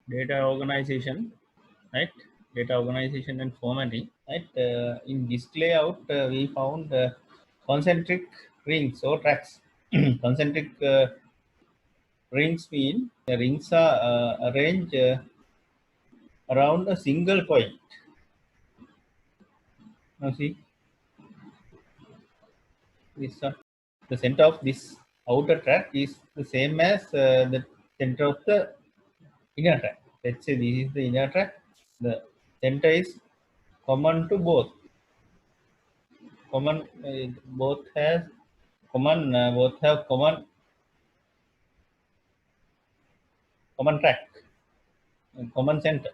data organization, right? Data organization and formatting, right? In this layout, we found concentric rings or tracks. Concentric rings mean the rings are arranged around a single point. Now see, this the center of this outer track is the same as the center of the inner track. Let's say this is the inner track. The center is common to both. Common both has common both have common track and common center.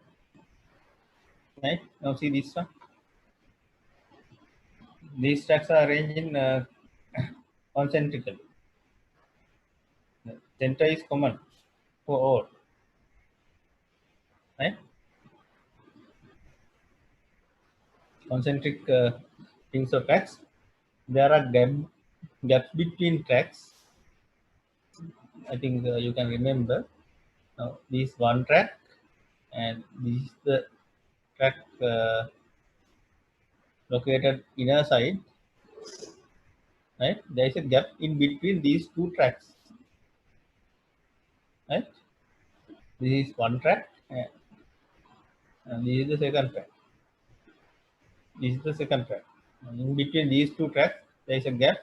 Right now, see this one. These tracks are arranged in concentrically. The center is common for all. Right? Concentric rings of tracks. There are gaps between tracks. I think you can remember. Now, this one track, and this is the track located inner side. Right? There is a gap in between these two tracks. Right? This is one track, and this is the second track. This is the second track. And in between these two tracks, there is a gap.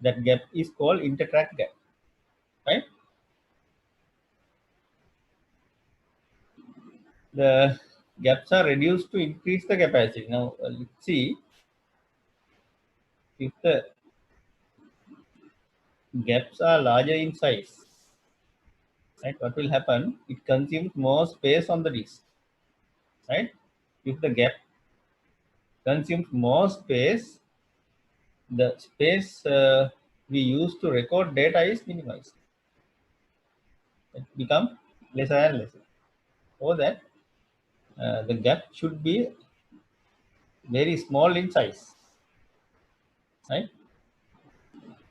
That gap is called intertrack gap. Right? The gaps are reduced to increase the capacity. Now, let's see if the gaps are larger in size. Right? What will happen? It consumes more space on the disk. Right? If the gap consumes more space, the space we use to record data is minimized. It becomes lesser and lesser. So that the gap should be very small in size, right?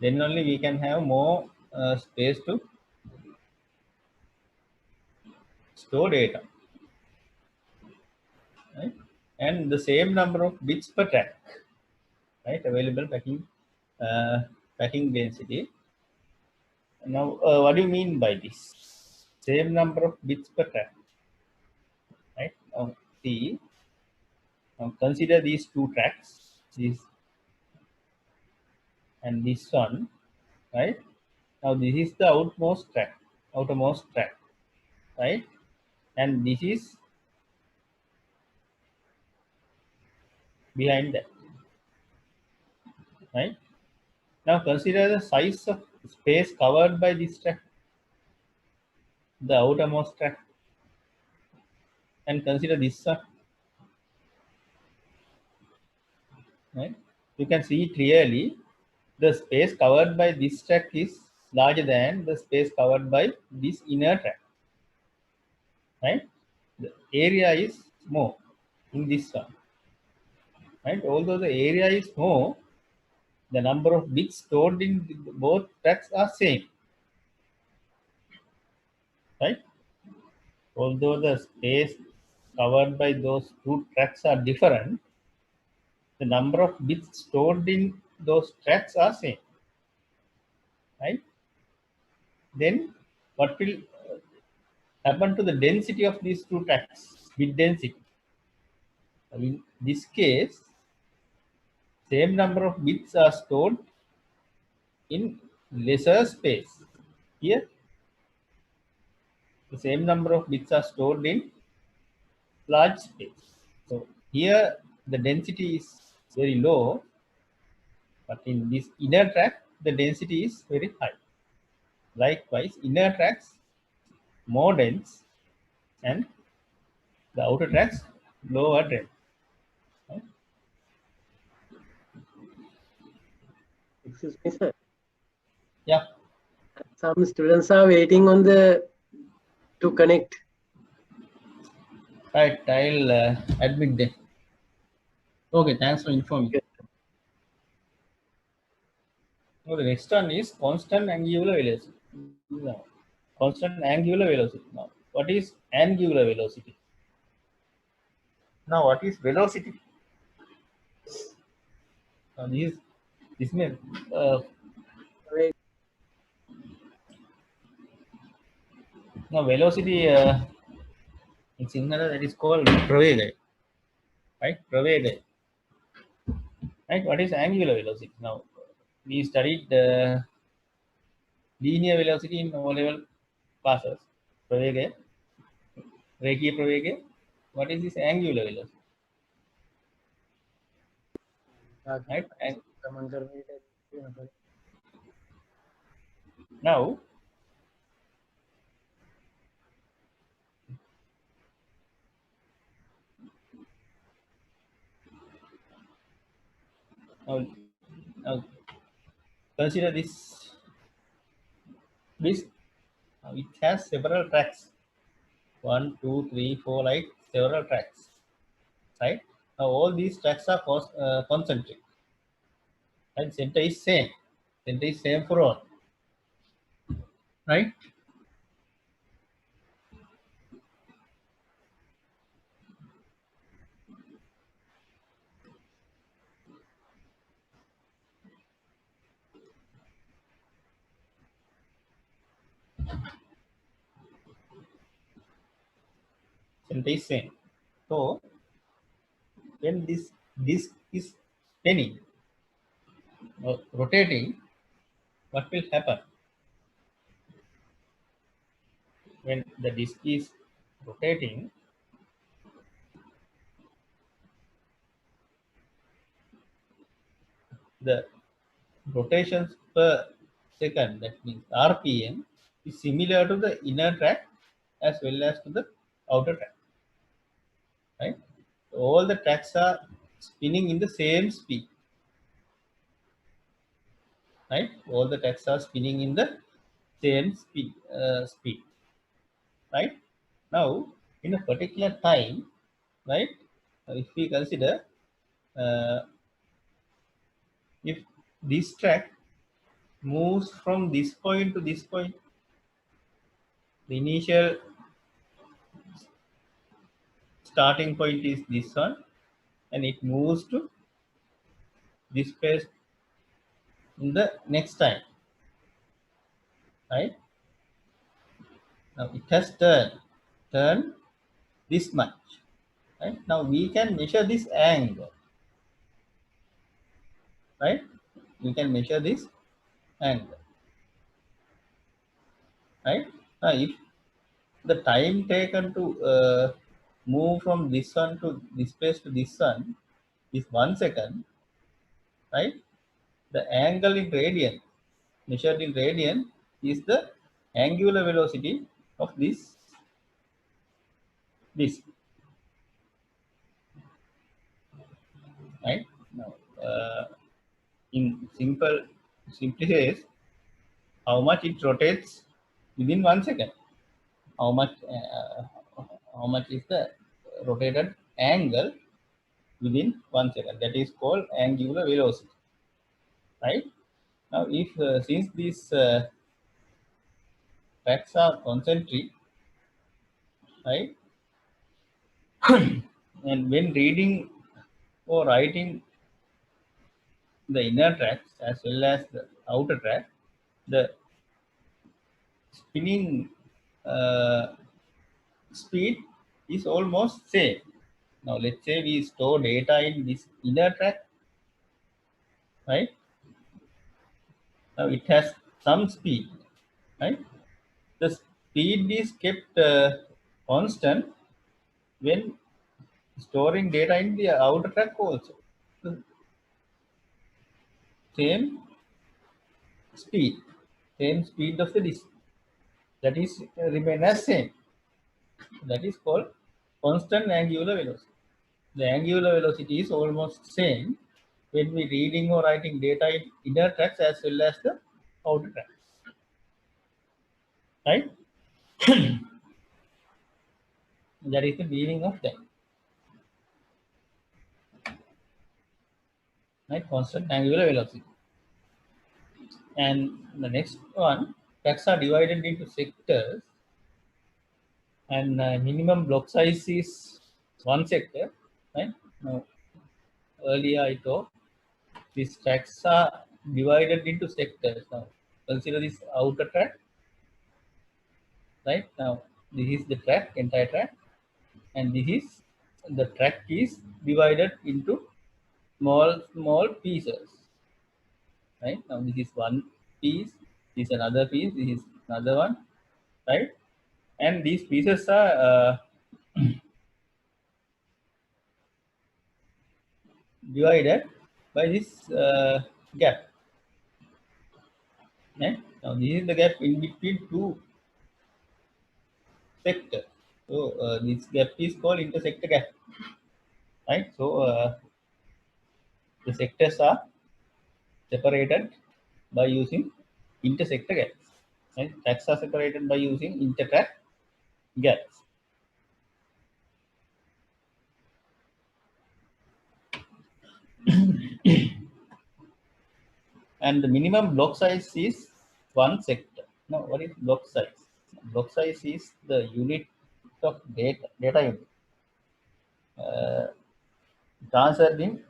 Then only we can have more space to store data, right? And the same number of bits per track, right? Available packing density. Now, what do you mean by this? Same number of bits per track, right? Now, see, now consider these two tracks, this and this one, right? Now, this is the outermost track, right? And this is behind that, right? Now consider the size of space covered by this track, the outermost track, and consider this one, right? You can see clearly the space covered by this track is larger than the space covered by this inner track, right? The area is more in this one, right? Although the area is more, the number of bits stored in both tracks are same, right? Although the space covered by those two tracks are different, the number of bits stored in those tracks are same, right? Then what will happen to the density of these two tracks? Bit density. In this case, same number of bits are stored in lesser space. Here, the same number of bits are stored in large space. So here the density is very low, but in this inner track, the density is very high. Likewise, inner tracks more dense and the outer tracks lower dense. Right? Excuse me, sir. Yeah. Some students are waiting on to connect. Right. I'll admit them. Okay. Thanks for informing. Yes. Now the next one is constant angular velocity. Now, constant angular velocity. Now, what is angular velocity? Now, what is velocity? Now, this means Wait, now velocity in Sinhala that is called pravega, right? Pravega, right? What is angular velocity? Now, we studied linear velocity in O-level classes. Pravega, Rekhiya pravega. What is this angular velocity? Right? And now, now, now consider this it has several tracks. 1, 2, 3, 4, like several tracks, right? Now all these tracks are concentric, and center is same. Center is same for all, right? Center is same. So when this disc is spinning or rotating, what will happen? When the disc is rotating, the rotations per second, that means RPM, is similar to the inner track as well as to the outer track, right? All the tracks are spinning in the same speed, right? All the tracks are spinning in the same speed, right? Now, in a particular time, right? If we consider uh, if this track moves from this point to this point, the initial starting point is this one, and it moves to this place in the next time, right? Now it has turned this much, right? Now we can measure this angle, right? We can measure this angle, right? Now if the time taken to move from this one to this place to this one is 1 second, right? The angle in radian, measured in radian, is the angular velocity of this, right? Now, in simply says how much it rotates within 1 second. How much is the rotated angle within 1 second? That is called angular velocity, right? Now, if since these tracks are concentric, right, and when reading or writing the inner tracks as well as the outer track, the spinning uh, speed is almost same. Now let's say we store data in this inner track, right? Now it has some speed, right? The speed is kept constant when storing data in the outer track also. The same speed, same speed of the disk. That is remain as same. That is called constant angular velocity. The angular velocity is almost same when we reading or writing data in inner tracks as well as the outer track, right? That is the meaning of that, right? Constant angular velocity. And the next one, tracks are divided into sectors, and minimum block size is one sector, right? Now, earlier I told these tracks are divided into sectors. Now, consider this outer track, right? Now, this is the track, entire track, and this is the track is divided into small pieces, right? Now, this is one piece, this is another piece, this is another one, right? And these pieces are divided by this gap. Right? Now this is the gap in between two sectors. So this gap is called intersector gap. Right? So the sectors are separated by using intersector gaps. Right? Tracks are separated by using intertrack gaps. And the minimum block size is one sector. Now, what is block size? Block size is the unit of data unit transferred in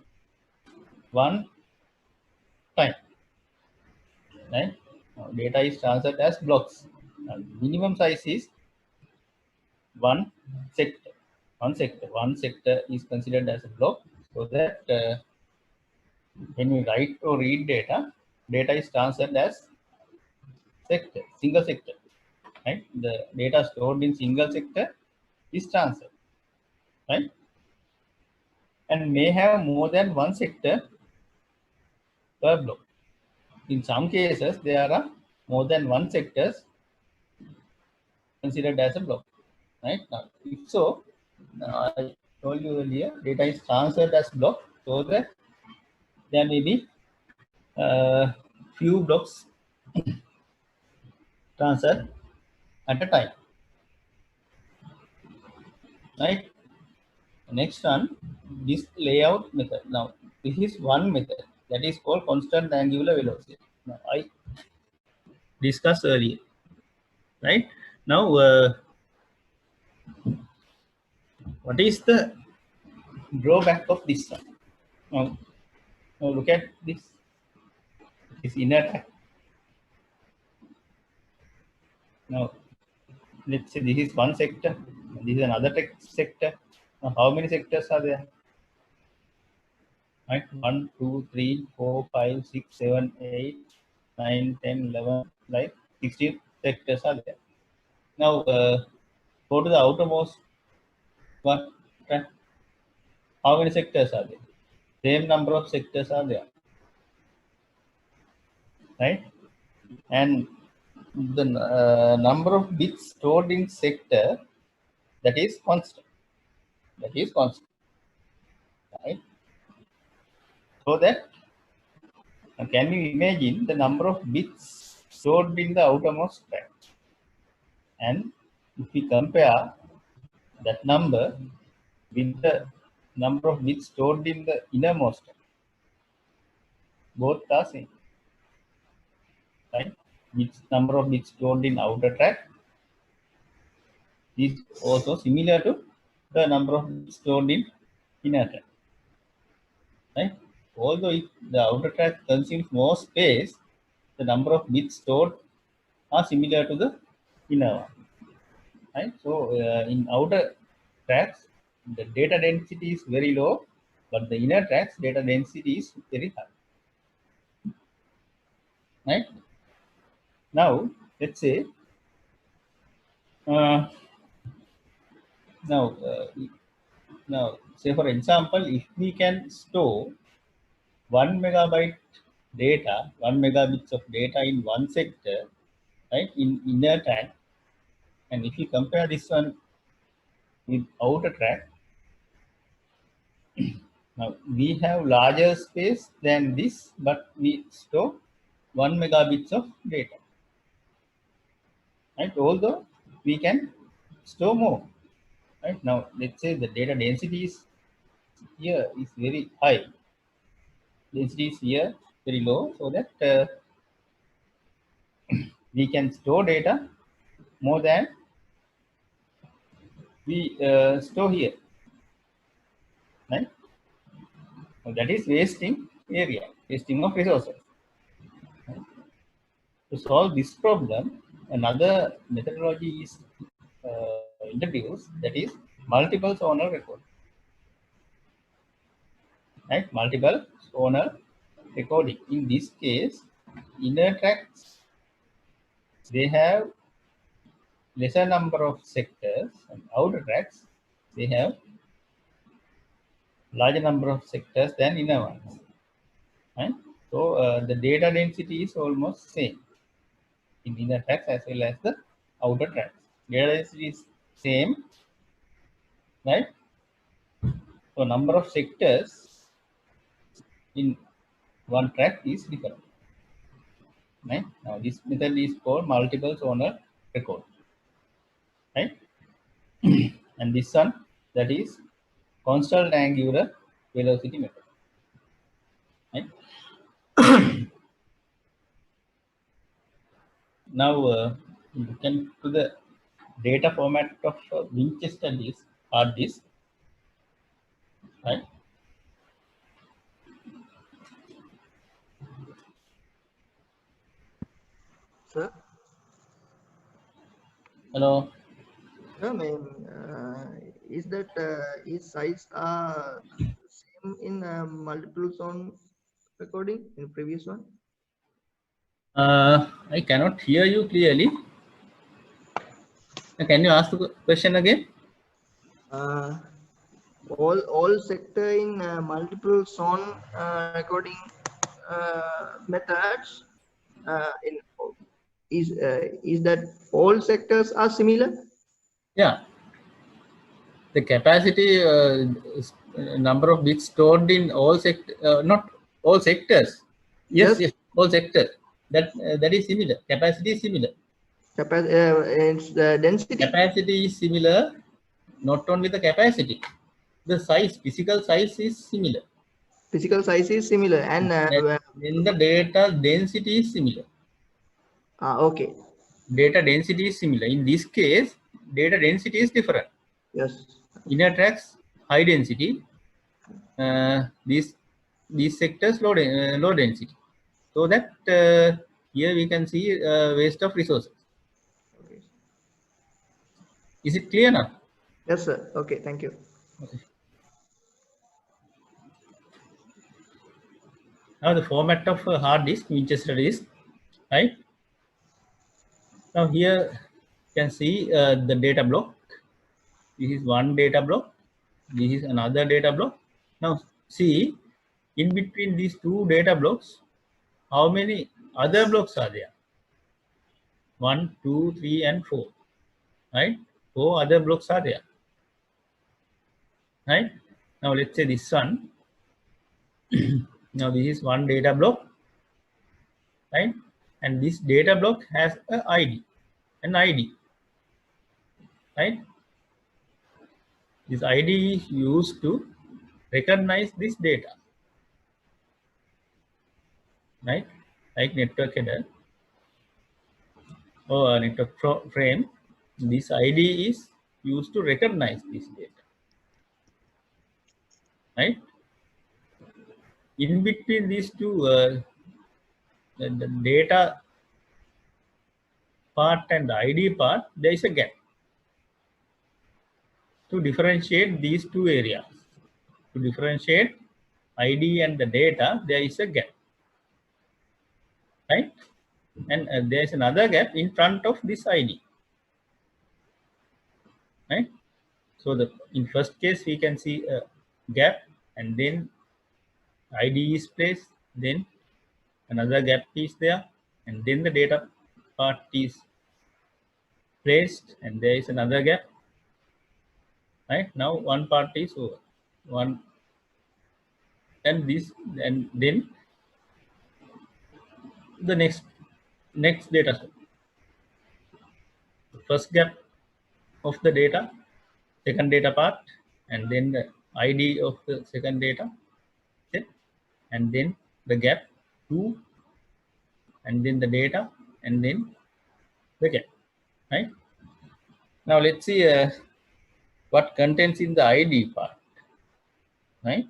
one time. Right? Now, data is transferred as blocks. Minimum size is one sector. One sector is considered as a block, so that when we write or read data, data is transferred as sector, single sector. Right? The data stored in single sector is transferred. Right? And may have more than one sector per block. In some cases, there are more than one sectors considered as a block. Right? Now, if so, I told you earlier, data is transferred as block, so that there may be few blocks transferred at a time. Right? Next one, this layout method. Now, this is one method that is called constant angular velocity. Now, I discussed earlier. Right? Now, what is the drawback of this one? Now look at this inner track. Now, let's say this is one sector, this is another sector. Now, how many sectors are there? Right? 1, 2, 3, 4, 5, 6, 7, 8, 9, 10, 11, like 16 sectors are there. Now, go to the outermost one. Right? How many sectors are there? Same number of sectors are there. Right? And the number of bits stored in sector, that is constant. That is constant. Right? So that can you imagine the number of bits stored in the outermost track? And if we compare that number with the number of bits stored in the innermost track, both are same. Right? Number of bits stored in outer track is also similar to the number of bits stored in inner track. Right? Although if the outer track consumes more space, the number of bits stored are similar to the inner one. Right? So in outer tracks, the data density is very low, but the inner tracks data density is very high. Right? Now, let's say uh, now say for example, if we can store 1 megabyte data, 1 megabits of data in one sector, right, in inner track, and if you compare this one with outer track, now we have larger space than this, but we store 1 megabits of data. Right? Although we can store more. Right? Now let's say the data density is here is very high. Density is here very low, so that we can store data more than we store here, right? So that is wasting area, wasting of resources. To solve this problem, another methodology is introduced, that is multiple zonal record. Right? Multiple zonal recording. In this case, inner tracks, they have lesser number of sectors, and outer tracks, they have larger number of sectors than inner ones. Right? So the data density is almost same in inner tracks as well as the outer tracks. Data density is same, right? So number of sectors in one track is different. Right? Now this method is called multiple zonal record. Right? And this one, that is constant angular velocity method. Right? Now we can to the data format of Winchester disk, hard disk. Right? Sir, Hello. no, ma'am. Is that is size same in multiple zone recording in previous one? I cannot hear you clearly. Can you ask the question again? All sector in multiple zone recording methods in is that all sectors are similar? Yeah. The capacity number of bits stored in all not all sectors. Yes, yes, all sectors. That is similar. Capacity is similar. It's the density. Capacity is similar. Not only the capacity, the size, physical size is similar. Physical size is similar, and then the data density is similar. okay. Data density is similar. In this case, data density is different. Yes. Inner tracks high density. These sectors low density. So that here we can see waste of resources. Okay. Is it clear now? Yes, sir. Okay, thank you. Okay. Now the format of a hard disk, Winchester disk, right? Now here you can see the data block. This is one data block. This is another data block. Now see, in between these two data blocks, how many other blocks are there? 1, 2, 3, and 4. Right? 4 other blocks are there. Right? Now let's say this one. Now this is one data block. Right? And this data block has an ID. Right? This ID is used to recognize this data. Right? Like network header or network frame, this ID is used to recognize this data. Right? In between these two, the data part and the ID part, there is a gap. To differentiate these two areas, to differentiate ID and the data, there is a gap. Right? And there is another gap in front of this ID. Right? So in first case we can see a gap, and then ID is placed, then another gap is there, and then the data part is placed, and there is another gap. Right? Now one part is over. One and this, and then the next data set. First gap of the data, second data part, and then the ID of the second data set, and then the gap 2, and then the data, and then the gap. Right? Now let's see what contains in the ID part, right?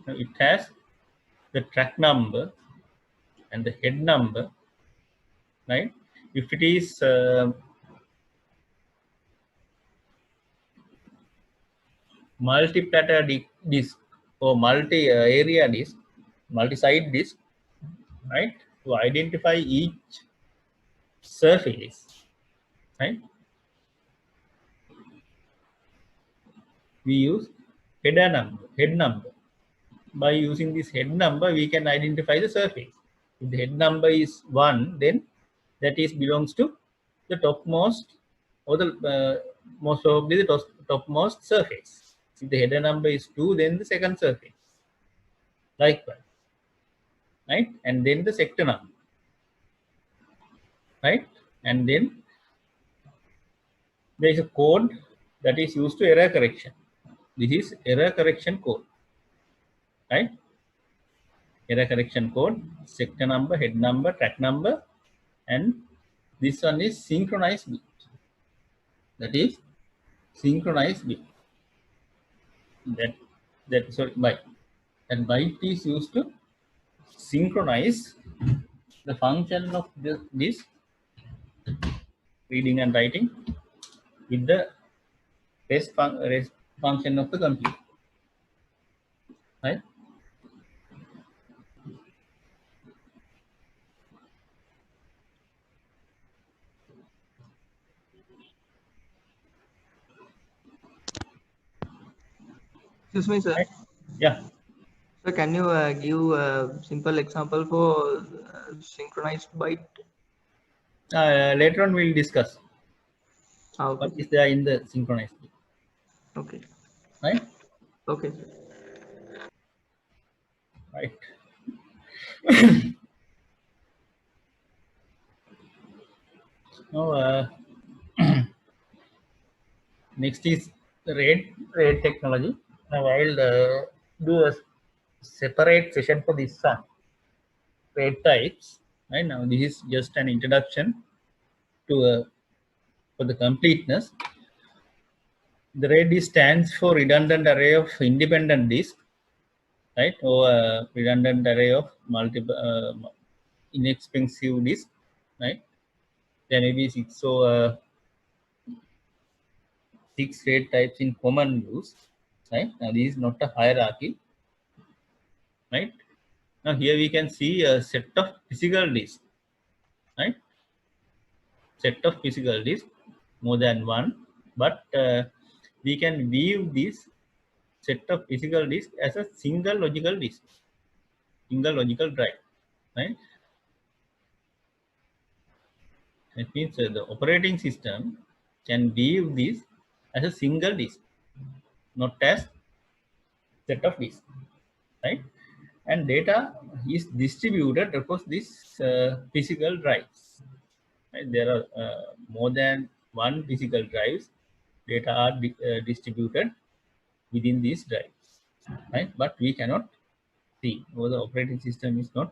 Now it has the track number and the head number, right? If it is multi-platter disk or multi-area disk, multi-site disk, right? To identify each surface, right? We use head number. By using this head number, we can identify the surface. If the head number is 1, then that is belongs to the topmost or the most probably the topmost surface. If the header number is 2, then the second surface. Likewise, right? And then the sector number, right? And then there is a code that is used to error correction. This is error correction code, right? Error correction code, sector number, head number, track number, and this one is synchronized bit. That is synchronized bit. Sorry, byte. And byte is used to synchronize the function of this reading and writing with the rest function of the computer, right? Excuse me, sir. Right? Yeah. So can you give a simple example for synchronized byte? Later on we'll discuss Okay. what is there in the synchronized bit. Okay. Right? Okay. Right. Now, next is the RAID technology. Now I'll do a separate session for this one. RAID types. Right now, this is just an introduction to for the completeness. The RAID stands for redundant array of independent disks, right? Or redundant array of multiple inexpensive disks, right? There may be 6 RAID types in common use, right? Now this is not a hierarchy, right? Now here we can see a set of physical disks, right? Set of physical disks, more than one, but we can view this set of physical disk as a single logical disk, single logical drive, right? That means the operating system can view this as a single disk, not as set of disks, right? And data is distributed across these physical drives. Right? There are more than one physical drives. Data are distributed within these drives, right? But we cannot see, or the operating system is not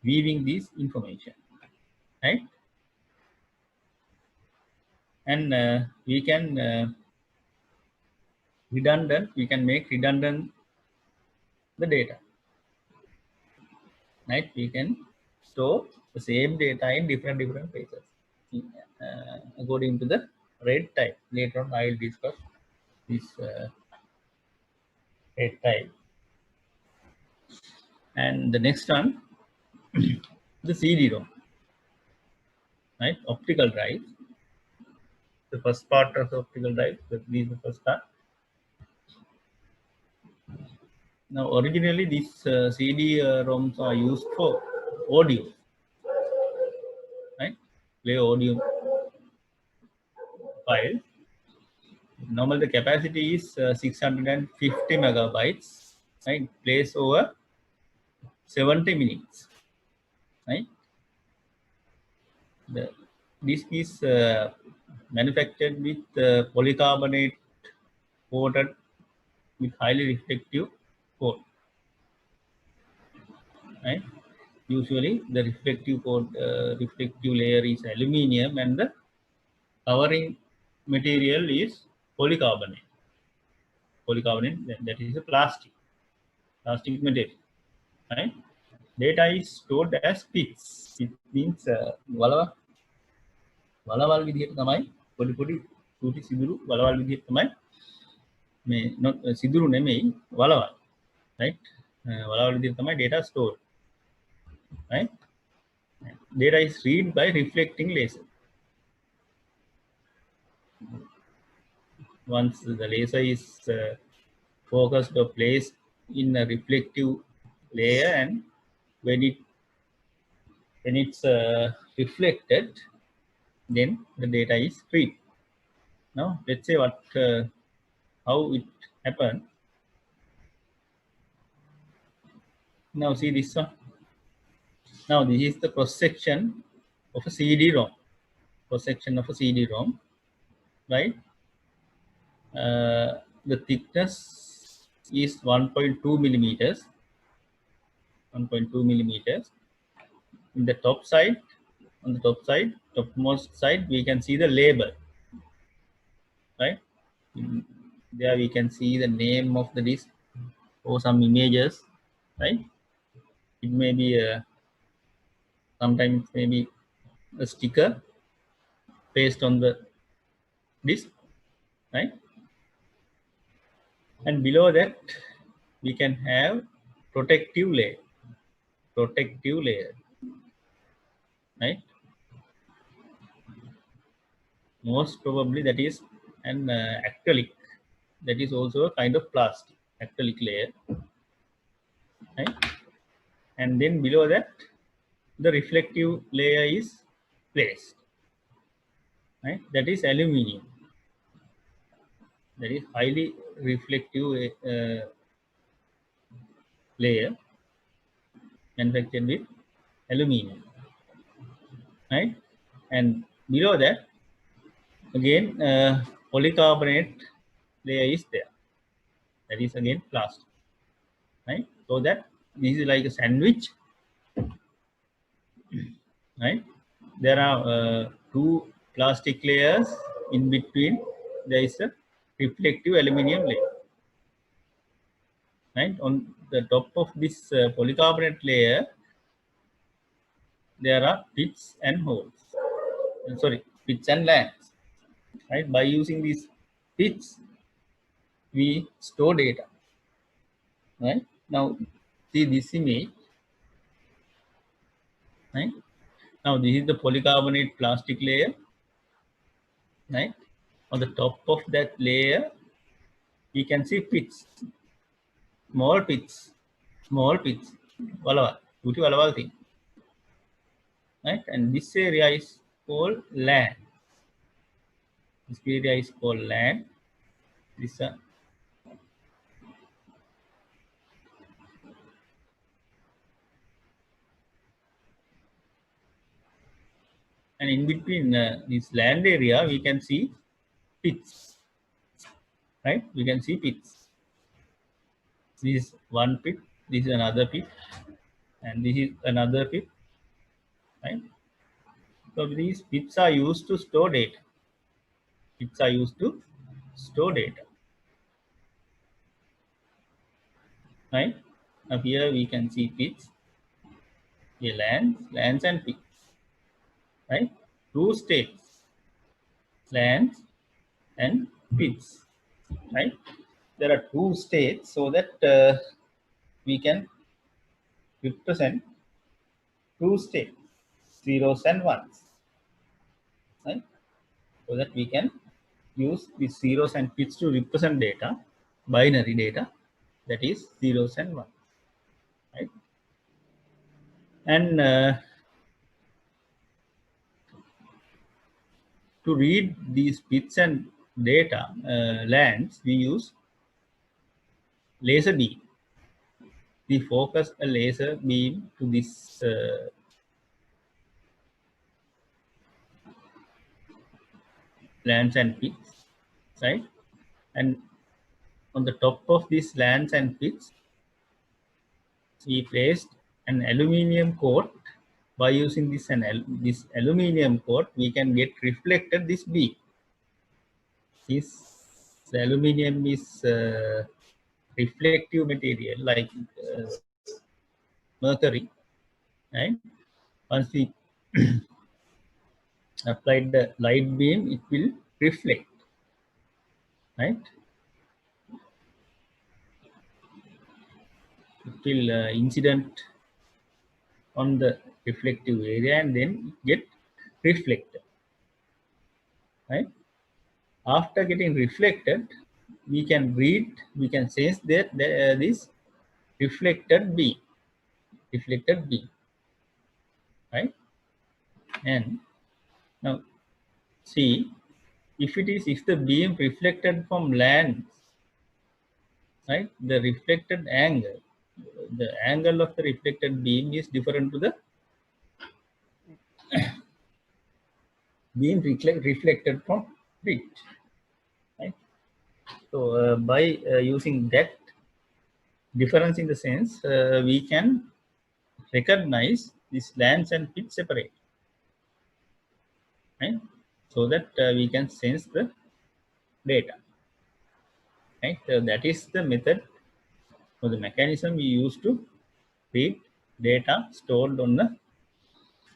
viewing this information, right? And we can we can make redundant the data, right? We can store the same data in different places according to the RAID type. Later on I will discuss this RAID type. And the next one, the CD-ROM, right? Optical drive. The first part of the optical drive, this is the first part. Now, originally, these CD-ROMs are used for audio, right? Play audio file. Normally, the capacity is 650 megabytes, right? Plays over 70 minutes, right? The disk is manufactured with polycarbonate coated with highly reflective coat, right? Usually the reflective layer is aluminium and the covering material is polycarbonate. Polycarbonate, that is a plastic material, right? Data is stored as bits. It means වලවල් විදිහට තමයි පොඩි පොඩි සූටි සිදුරු වලවල් විදිහට තමයි මේ සිදුරු නෙමෙයි වලවල්, right? වලවල් විදිහට තමයි data stored, right? Data is read by reflecting laser. Once the laser is focused or placed in a reflective layer, and when it's reflected, then the data is read. Now let's say how it happened. Now see this one. Now this is the cross section of a CD-ROM. Cross section of a CD-ROM, right? The thickness is 1.2 millimeters. 1.2 millimeters. In the top side, on the topmost side, we can see the label, right? There we can see the name of the disk or some images, right? It may be sometimes maybe a sticker placed on the disk, right? And below that we can have protective layer, right? Most probably that is an acrylic, that is also a kind of plastic acrylic layer, right? And then below that the reflective layer is placed, right? That is aluminium, that is highly reflective layer manufactured with aluminium, right? And below that again polycarbonate layer is there, that is again plastic, right? So that this is like a sandwich, right? There are two plastic layers. In between there is a reflective aluminium layer, right? On the top of this polycarbonate layer there are pits and holes, pits and lands, right? By using these pits we store data, right? Now see this image, right? Now this is the polycarbonate plastic layer, right? On the top of that layer we can see pits, small pits, walaval thing, right? And this area is called land. This area is called land. This and in between this land area we can see pits, right? We can see pits. This is one pit, this is another pit, and this is another pit, right? So these pits are used to store data. Right? Now here we can see pits, here lands and pits, right? Two states, lands and pits, right? There are two states so that we can represent two states, zeros and ones, right? So that we can use these zeros and pits to represent data, binary data, that is zeros and ones, right? And to read these bits and data lands, we use laser beam. We focus a laser beam to this lands and pits, right? And on the top of these lands and pits we placed an aluminium coat. By using this aluminium coat we can get reflected this beam, this The aluminium is reflective material like mercury, right? Once we applied the light beam, it will reflect, right? It will incident on the reflective area and then get reflected, right? After getting reflected, we can read, we can sense that this reflected beam, right? And now see, if the beam reflected from land, right, the reflected angle, the angle of the reflected beam is different to the beam reflected from it, right? So by using that difference in the sense, we can recognize these lands and pits separate, right? So that we can sense the data, right? That is the method or the mechanism we use to read data stored on the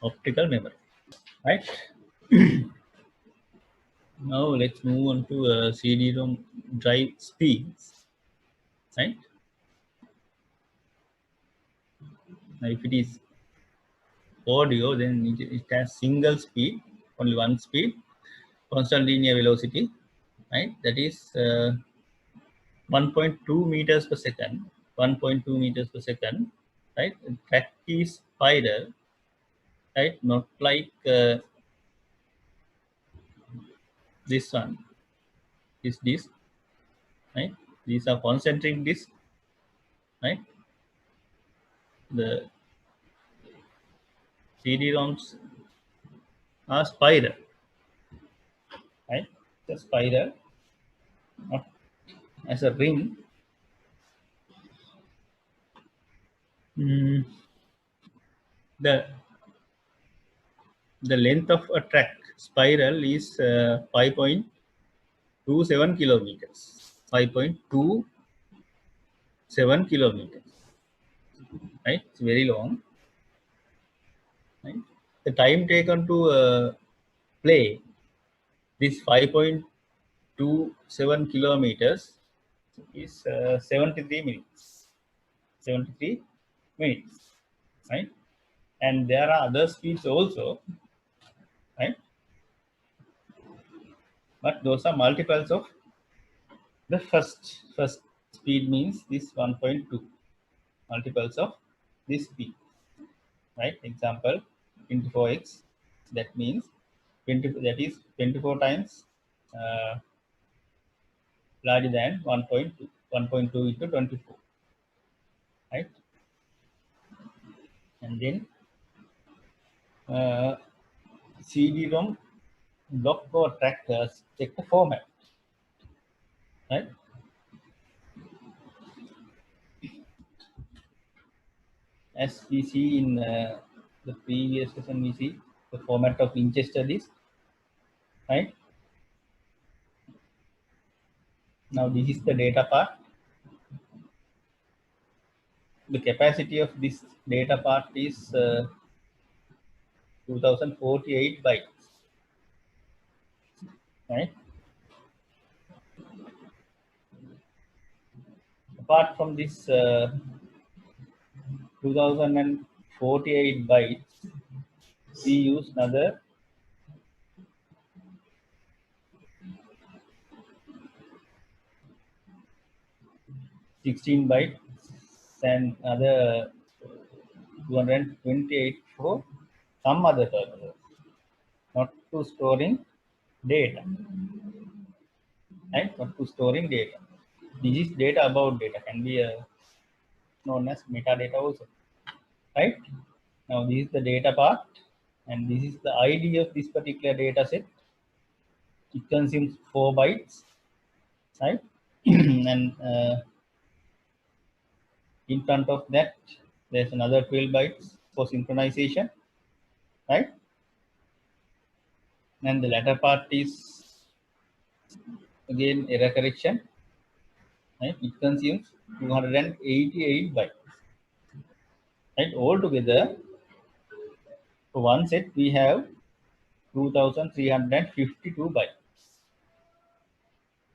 optical memory, right? Now let's move on to CD-ROM drive speeds, right? Now if it is audio, then it has single speed, only one speed, constant linear velocity, right? That is 1.2 meters per second, 1.2 meters per second, right? Track is spiral, right? Not like this one is this, right? These are concentric disc, right? The CD-ROMs are spiral, right? The spiral, not as a ring. Mm, the length of a track spiral is 5.27 kilometers. 5.27 kilometers, right? It's very long, right? The time taken to play this 5.27 kilometers is 73 minutes. 73 minutes, right? And there are other speeds also, right? But those are multiples of the first speed, means this 1.2 multiples of this speed, right? Example 24x, that means 20, that is 24 times larger than 1.2, 1.2 into 24, right? And then CD-ROM block or trackers check the format, right? As we see in the previous session, we see the format of Winchester disk, right? Now this is the data part. The capacity of this data part is 2048 bytes, right? Apart from this 2048 bytes, we use another 16 bytes and other 228 for some other purposes, not to storing data, right? Not to storing data. This is data about data, can be known as metadata also, right? Now this is the data part, and this is the ID of this particular data set. It consumes 4 bytes, right? And in front of that, there's another 12 bytes for synchronization, right? And the latter part is again error correction, right? It consumes 288 bytes, right? Altogether, for one set we have 2352 bytes,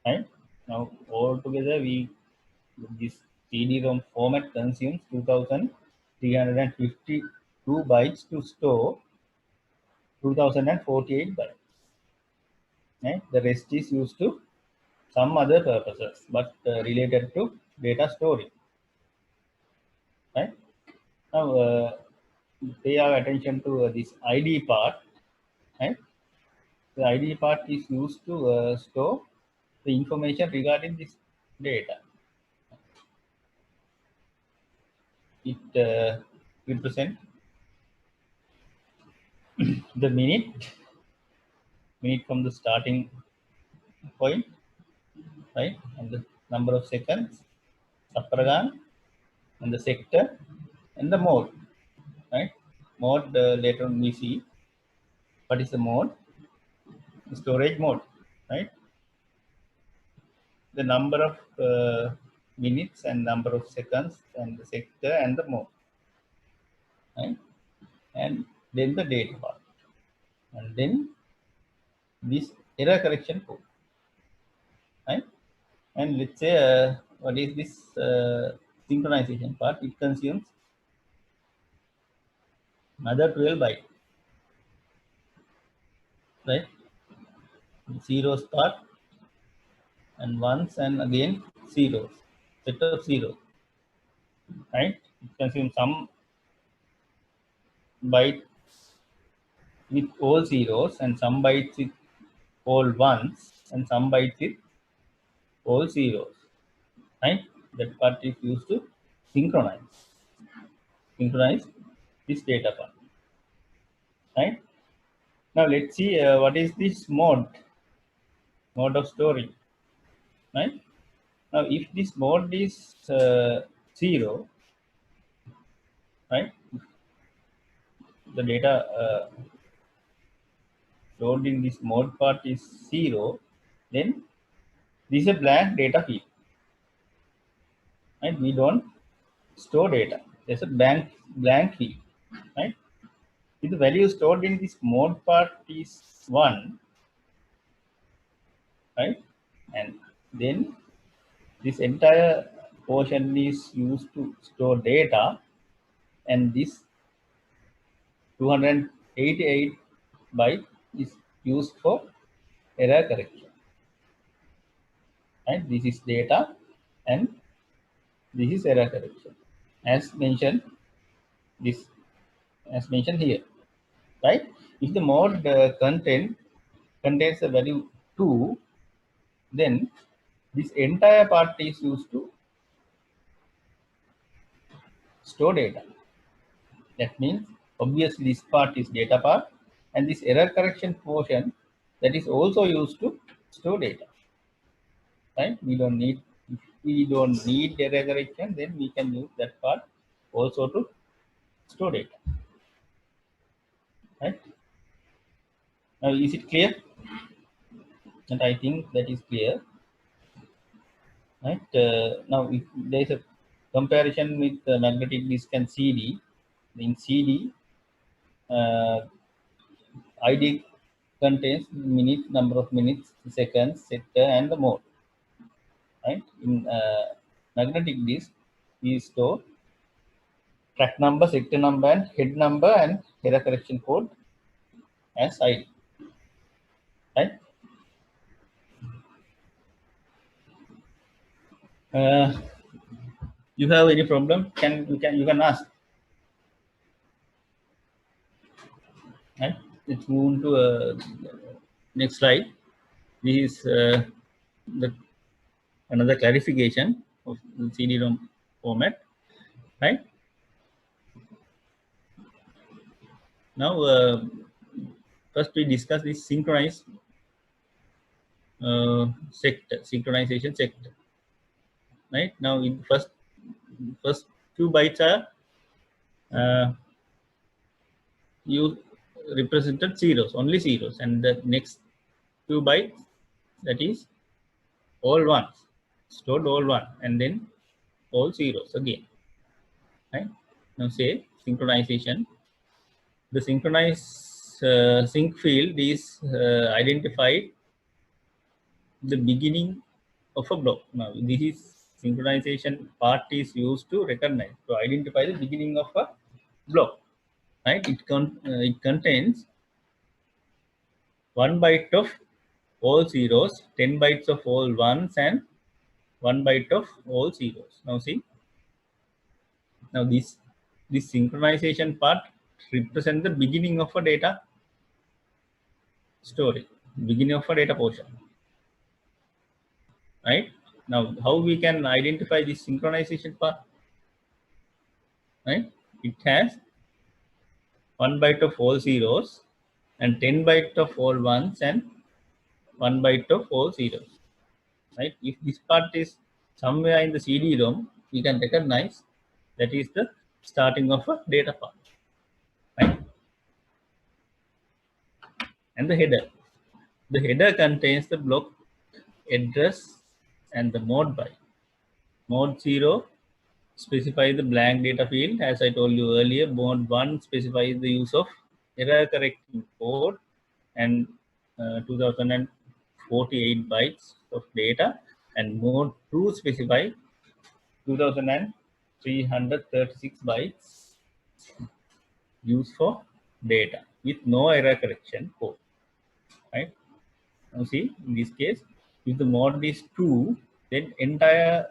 right? Now altogether this CD-ROM format consumes 2352 bytes to store 2048 bytes. Right? The rest is used to some other purposes, but related to data storage. Right? Now, pay our attention to this ID part. Right? The ID part is used to store the information regarding this data. It represents the minute from the starting point, right, and the number of seconds, Sapragan, and the sector, and the mode, right? Mode later on we see what is the mode, the storage mode, right? The number of minutes and number of seconds and the sector and the mode, right? And then the data part, and then this error correction code, right? And let's say what is this synchronization part? It consumes another 12 bytes, right? Zeros part and ones and again zeros, set of zeros, right? It consumes some byte with all zeros and some bytes with all ones and some bytes with all zeros, right? That part is used to synchronize this data part, right? Now let's see what is this mode of storage, right? Now if this mode is 0, right, the data stored in this mode part is 0, then this is a blank data field, right? We don't store data. There's a blank field, right? If the value stored in this mode part is 1, right, and then this entire portion is used to store data, and this 288 byte is used for error correction, right? This is data and this is error correction as mentioned here, right? If the mode contains a value 2, then this entire part is used to store data. That means obviously this part is data part, and this error correction portion that is also used to store data, right? If we don't need error correction, then we can use that part also to store data, right? Now is it clear? And I think that is clear, right? Now if there is a comparison with the magnetic disk and CD, in CD ID contains number of minutes, seconds, sector, and the mode. Right? In magnetic disk, we store track number, sector number, and head number, and error correction code as ID. Right? You have any problem? You can ask. Right? Let's move on to next slide. This is another clarification of the CD-ROM format, right? Now, first we discuss this synchronization sector, right? Now, in first few bytes are you represented zeros, only zeros, and the next few bytes, that is all ones, stored all one, and then all zeros again. Right? Now say synchronization. The synchronized sync field is identified the beginning of a block. Now this is synchronization part is used to recognize, to identify the beginning of a block. Right? It contains 1 byte of all zeros, 10 bytes of all ones, and 1 byte of all zeros. Now see, now this synchronization part represents the beginning of a data story, beginning of a data portion. Right? Now, how we can identify this synchronization part? Right? It has 1 byte of all zeros and 10 byte of all ones and 1 byte of all zeros. Right? If this part is somewhere in the CD-ROM, we can recognize that is the starting of a data part. Right? And the header. The header contains the block address and the mode byte. Mode 0 specifies the blank data field. As I told you earlier, mode 1 specifies the use of error correcting code and 2048 bytes of data, and mode 2 specifies 2336 bytes used for data with no error correction code. Right? Now see, in this case, if the mode is 2, then entire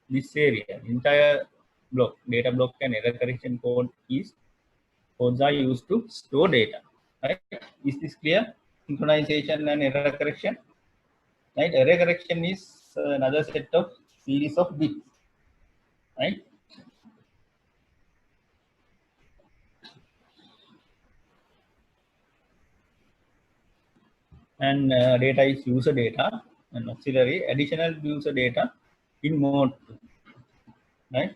this area, entire block, data block and error correction codes are used to store data. Right? Is this clear? Synchronization and error correction. Right? Error correction is another set of series of bits. Right? And data is user data and auxiliary additional user data in mode 2. Right?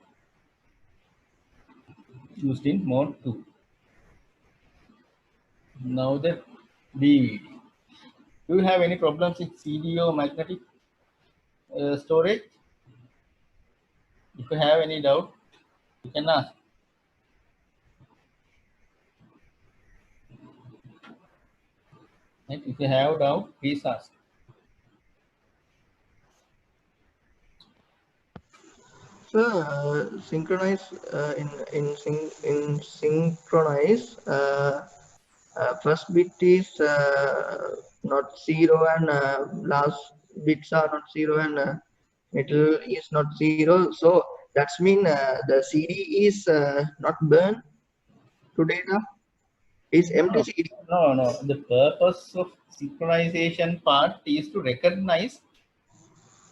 Used in mode 2. Now the DVD. Do you have any problems with CD or magnetic storage? If you have any doubt, you can ask. Right? If you have doubt, please ask. So synchronize in synchronize. First bit is not 0 and last bits are not 0 and middle is not 0. So that's mean the CD is not burned to data. It's empty CD. No. The purpose of synchronization part is to recognize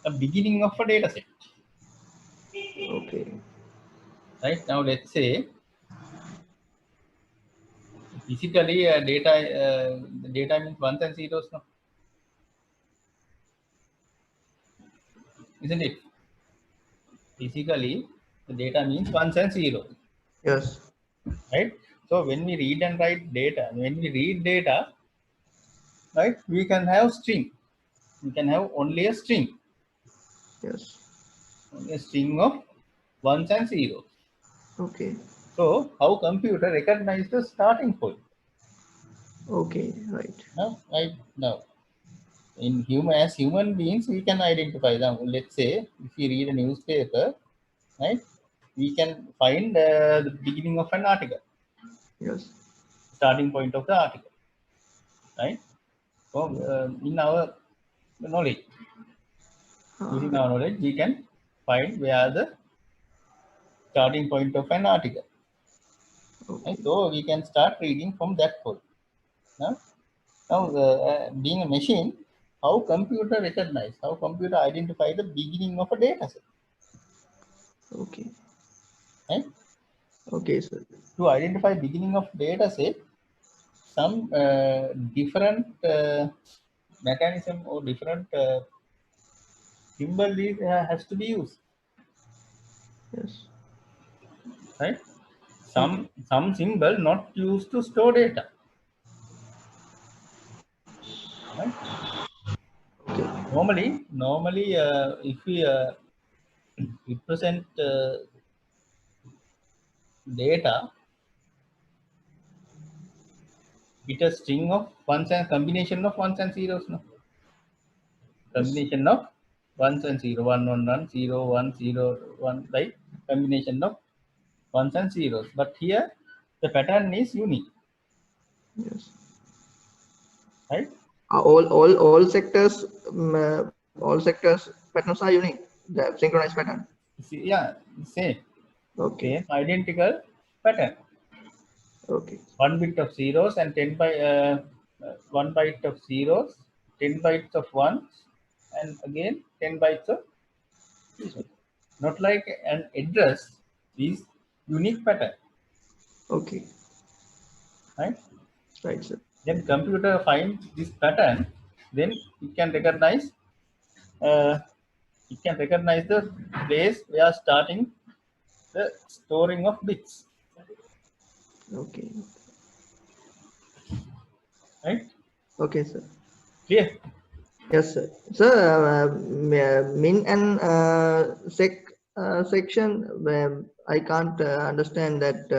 the beginning of a data set. Okay. Right? Now let's say physically the data means ones and zeros, no? Isn't it? Physically, the data means ones and zeros. Yes. Right? So when we read and write data, when we read data, right, we can have string. We can have only a string. Yes. Only a string of ones and zeros. Okay. So how computer recognize the starting point? Okay. Right. Right now, in human beings, we can identify them. Let's say if we read a newspaper, right, we can find the beginning of an article. Yes. Starting point of the article. Right? So in our knowledge, using our knowledge, we can find where the starting point of an article. Okay. Right? So we can start reading from that point. Now being a machine, how computer recognize, how computer identify the beginning of a data set. Okay. Right? Okay, sir. To identify beginning of data set, some different mechanism or different symbol has to be used. Yes. Right? Some symbol not used to store data. Right? Okay. Normally, if we represent data with a string of ones and combination of ones and zeros, no? Combination of ones and zero, 1 1 1 0 1 0 1, right? Combination of ones and zeros. But here the pattern is unique, Yes. right? All sectors patterns are unique. The synchronized pattern. See, yeah, same Okay. identical pattern. Okay. 1 bit of zeros and 1 byte of zeros, 10 bytes of ones, and again 10 bytes of zeros. Not like an address is unique pattern, Okay. right? Right, sir. Then computer finds this pattern, then it can recognize the place where starting the storing of bits, Okay. right? Okay, sir. Clear? Yes, sir. Sir, min and section, I can't understand that.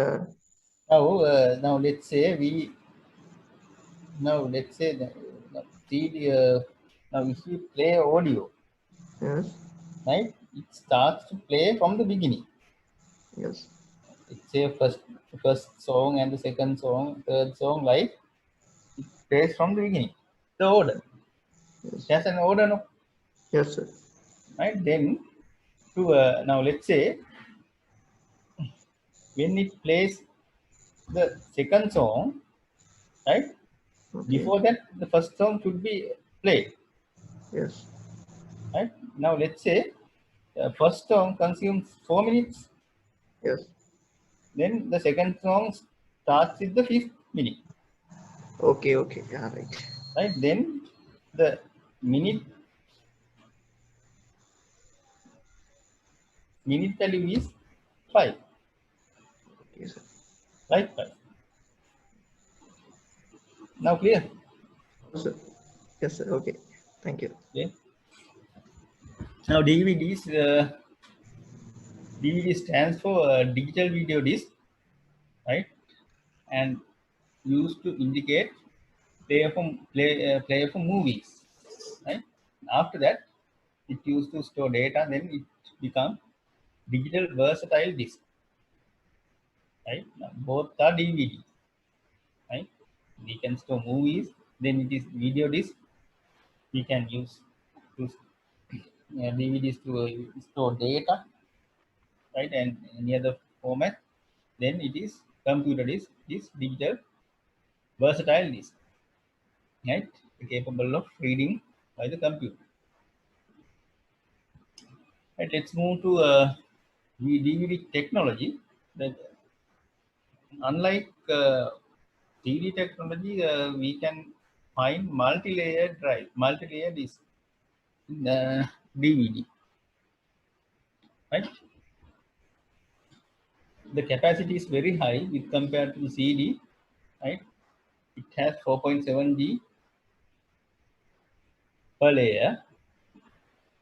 Now let's say that CD, now if we play audio, Yes. right, it starts to play from the beginning. Yes. Let's say first song and the second song, third song, like it plays from the beginning. The order. Yes. It has an order, no? Yes, sir. Right? Then to now let's say when it plays the second song, right? Okay. Before that, the first song should be played. Yes. Right? Now let's say first song consumes 4 minutes. Yes. Then the second song starts with the 5th minute. Okay. Okay. Yeah. Right. Right? Then the minute value is 5. Okay, sir. Right? 5. Now clear? Yes, sir. Yes, sir. Okay. Thank you. Okay. Now DVD stands for digital video disc, right? And used to indicate player for movies, right? After that, it used to store data. Then it become digital versatile disk, right? Now, both are DVD, right? We can store movies. Then it is video disc. We can use to DVDs to store data, right? And any other format. Then it is computer disk. Is digital versatile disk, right? Capable of reading by the computer. Right, let's move to DVD technology. That unlike DVD technology, we can find multi-layer disk in DVD. Right, the capacity is very high with compared to the CD. Right, it has 4.7 G per layer.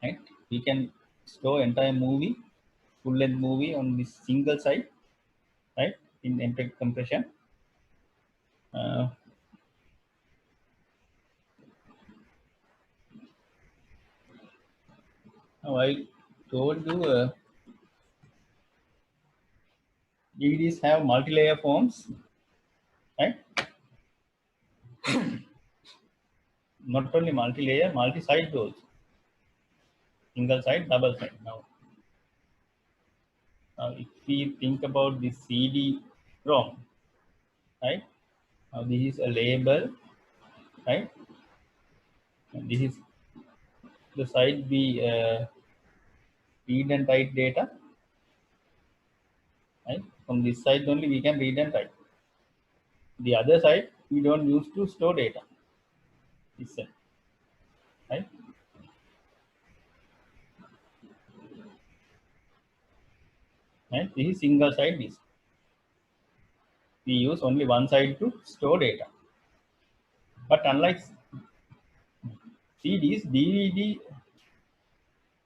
Right, we can store entire movie, full-length movie on this single side. Right, in MPEG compression. Now I told you DVDs have multi-layer forms, right? Not only multi-layer, multi-side also. Single side, double side. Now if we think about the CD-ROM, right? Now this is a label, right? And this is the side we read and write data, right? From this side only we can read and write. The other side we don't use to store data. This side, right? And this is single side disk. We use only one side to store data. But unlike CDs, DVD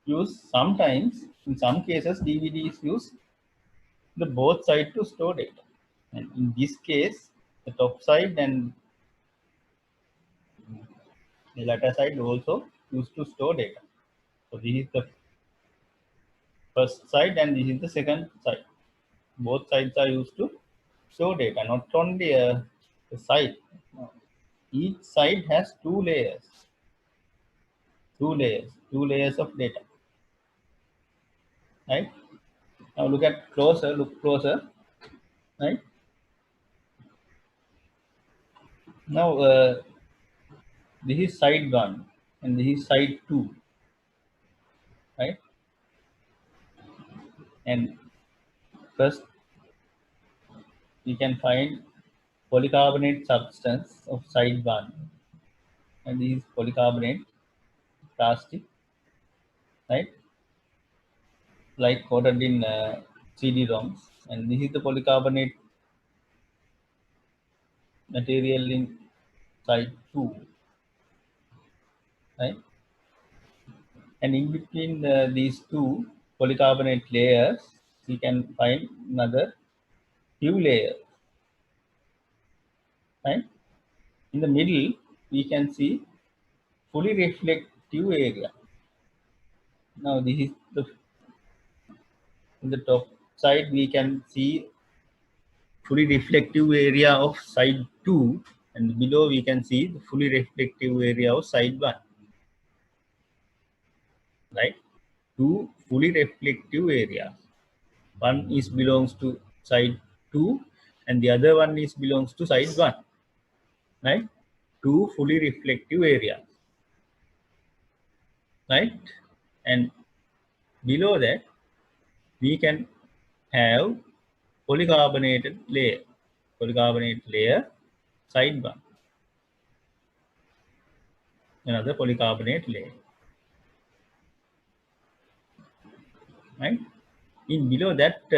use sometimes, in some cases, DVD is used the both side to store data. And in this case, the top side and the latter side also used to store data. So this is the first side and this is the second side. Both sides are used to store data, not only the side. No. Each side has two layers of data. Right? Now look closer. Right? Now this is side 1 and this is side 2. Right? And first we can find polycarbonate substance of side 1 and this is polycarbonate plastic, right, like coated in CD-ROMs, and this is the polycarbonate material in side 2, right, and in between these two polycarbonate layers we can find another few layers, right. In the middle we can see fully reflective area. Now this is the in the top side we can see fully reflective area of side 2 and below we can see the fully reflective area of side 1, right. Two fully reflective areas, one is belongs to side 2 and the other one is belongs to side 1, right. Two fully reflective areas, right, and below that we can have polycarbonate layer side 1, another polycarbonate layer, right. In below that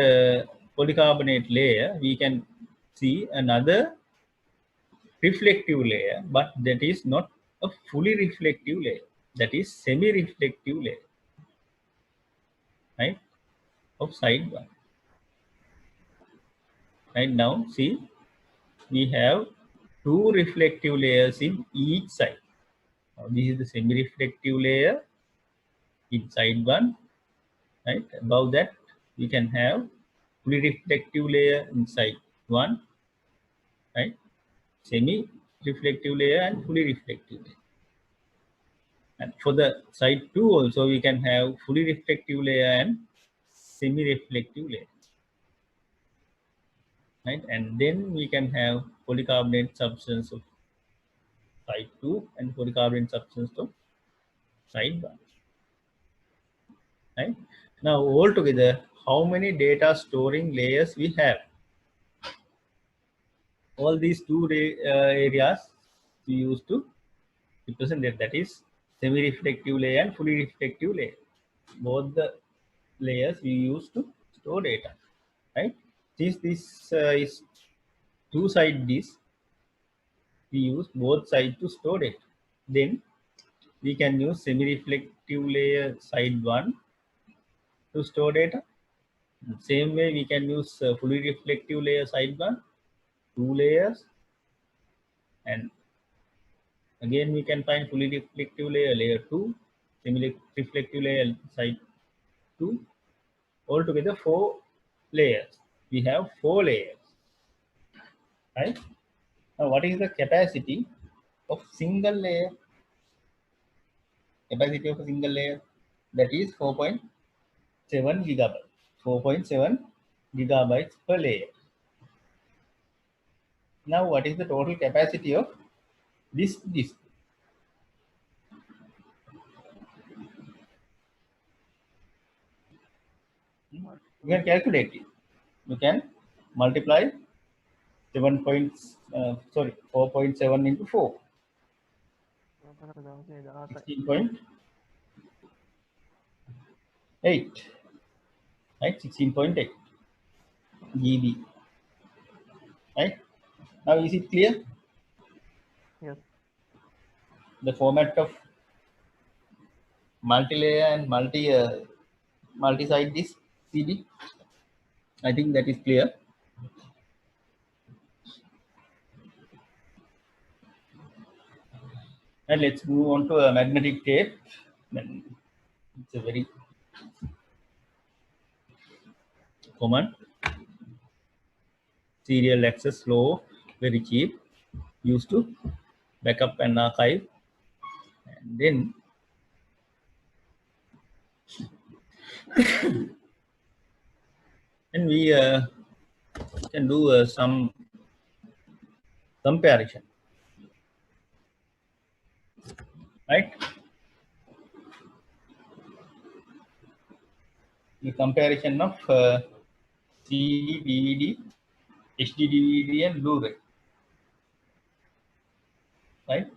polycarbonate layer we can see another reflective layer, but that is not a fully reflective layer, that is semi-reflective layer, right, of side 1. Right, now see we have two reflective layers in each side. Now, this is the semi-reflective layer in side 1, right. Above that we can have fully reflective layer in side 1, right, semi-reflective layer and fully reflective layer. And for the side 2 also we can have fully reflective layer and semi-reflective layer, right, and then we can have polycarbonate substance of side 2 and polycarbonate substance of side 1, right. Now altogether how many data storing layers we have? All these two areas we use to represent it, that is semi-reflective layer and fully reflective layer. Both the layers we use to store data, right. Since this is two-side disk, we use both sides to store data. Then we can use semi-reflective layer side 1 to store data. Same way we can use fully reflective layer side 1, two layers, and again we can find fully reflective layer 2, semi-reflective layer side 2, altogether 4 layers. We have 4 layers, right. Now what is the capacity of single layer? Capacity of a single layer, that is 4.7 gigabytes. 4.7 gigabytes per layer. Now what is the total capacity of this disk? You can calculate it. You can multiply 4.7 into 4. 16.8, right? 16.8 GB, right? Now is it clear? Yes. The format of multi-layer and multi-side disk CD. I think that is clear. And let's move on to a magnetic tape. Then it's a very common serial access slow, very cheap, used to backup and archive. And then and we can do some comparison, right? The comparison of CD, DVD, HD DVD, and Blu-ray, right?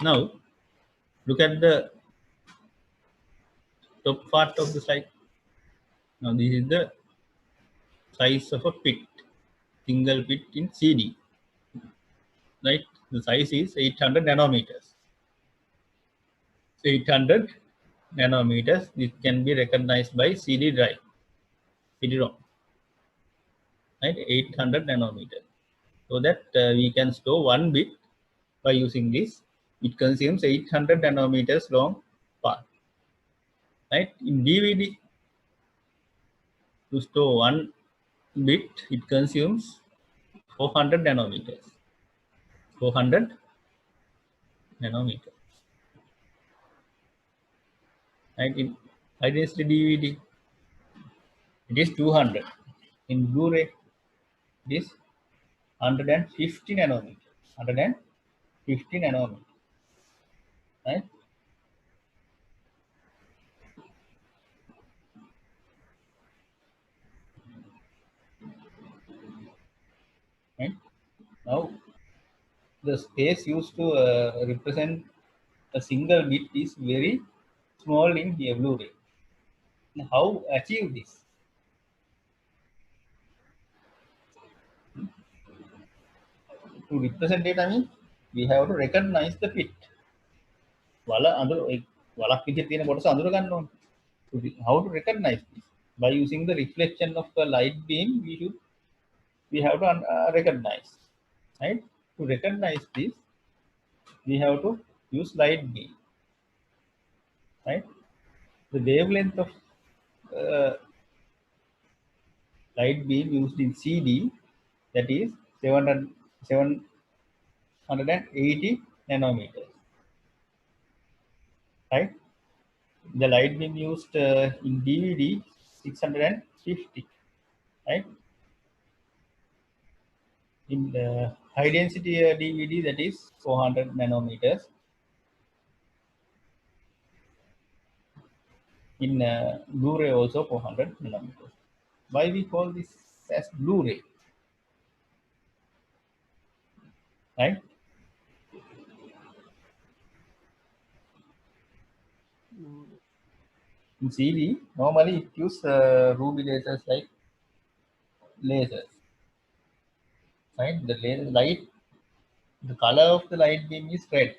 Now, look at the top part of the slide. Now, this is the size of a pit, single pit in CD, right? The size is 800 nanometers. 800 nanometers. This can be recognized by CD drive, CD-ROM, right? 800 nanometers. So that we can store 1 bit by using this. It consumes 800 nanometers long part, right? In DVD, to store 1 bit, it consumes 400 nanometers. 400 nanometers. Right? In high density DVD, it is 200. In Blu-ray, it is 150 nanometers. 150 nanometers. Right? Right? Now, the space used to represent a single bit is very small in here Blu-ray. How achieve this? To represent it, I mean, we have to recognize the pit. How to recognize this? By using the reflection of the light beam, we have to recognize, right? To recognize this, we have to use light beam, right? The wavelength of uh, light beam used in CD, that is 780 nanometers, right? The light beam used in DVD 650, right? In the high density DVD, that is 400 nanometers. In Blu-ray also 400 nanometers. Why we call this as Blu-ray, right? In CD, normally it use ruby lasers like lasers, right? The laser light, the color of the light beam is red.